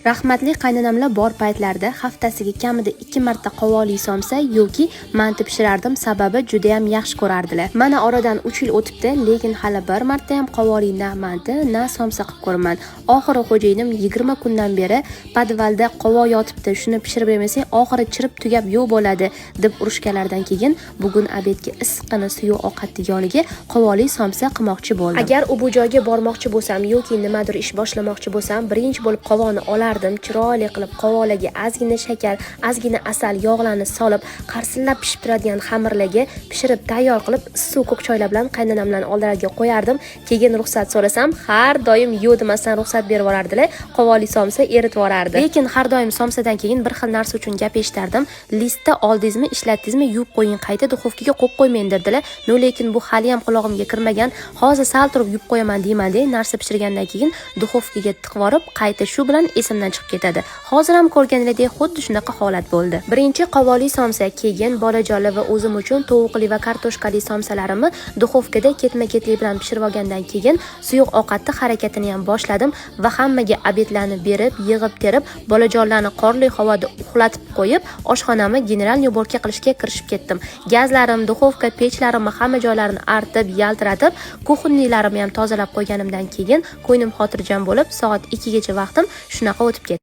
Rahmatli qaynonamlar bor paytlarda haftasiga kamida 2 marta qovoli somsa yoki manti pishirardim, sababi juda ham yaxshi ko'rardilar. Mana oradan 3 yil o'tibdi, lekin hali bir marta ham qovoli na manti, na somsa qilib ko'raman. Oxiri xo'jayinim 20 kundan beri podvalda qovo yotibdi, shuni pishirib bermasang oxiri chirib tugab yo'q bo'ladi deb urishganlardan keyin bugun obedga issiqqina suyuq ovqatni yoniga qovoli somsa qilmoqchi bo'ldim. Agar u bu joyga bormoqchi bo'lsam yoki nimadir ish boshlamoqchi bo'lsam, birinchi bo'lib qovoni chiroyli qilib qovolaga ozgina shakar, ozgina asal, yog'larni solib, qarsillab pishib turadigan xamirlarga pishirib tayyor qilib, suv ko'k choylar bilan qaynonamlarning oldilariga qo'yardim. Keyin ruxsat so'rasam, har doim yo'q demasdan ruxsat berib yuborardilar. Qovoli somsa eritib yuborardi. Lekin har doim somsadan keyin bir xil narsa uchun gap eshitardim. Listda oldingizmi, ishlatdingizmi, yuvib qo'ying, qayta duxovkaga qo'yib qo'ymang dedilar. Lekin bu hali ham qulog'imga kirmagan. Hozir sal turib yuvib qo'yaman deyman-da, narsa pishirgandan keyin duxovkaga tiqib yorib, qayta shu bilan esimdan chiqib ketadi. Hozir ham ko'rganinglardek xuddi shunaqa holat bo'ldi. Birinchi qovoli somsa, keyin bolajonli va o'zim uchun tovuqli va kartoshkali somsalarimni duxovkada ketma-ketlik bilan pishirib olgandan keyin suyuq ovqatni harakatini ham boshladim va hammaga obedlarni berib, yig'ib terib, bolajonlarni qorli havoda uxlatib qo'yib, oshxonamni general yuborka qilishga kirishib ketdim. Gazlarim, duxovka, pechlarimni hamma joylarini artib, yaltiratib, kuxonnilarimni ham tozalab qo'yganimdan keyin ko'nglim xotirjam bo'lib, soat 2 gacha vaqtim shunaqa o'tib ketdi.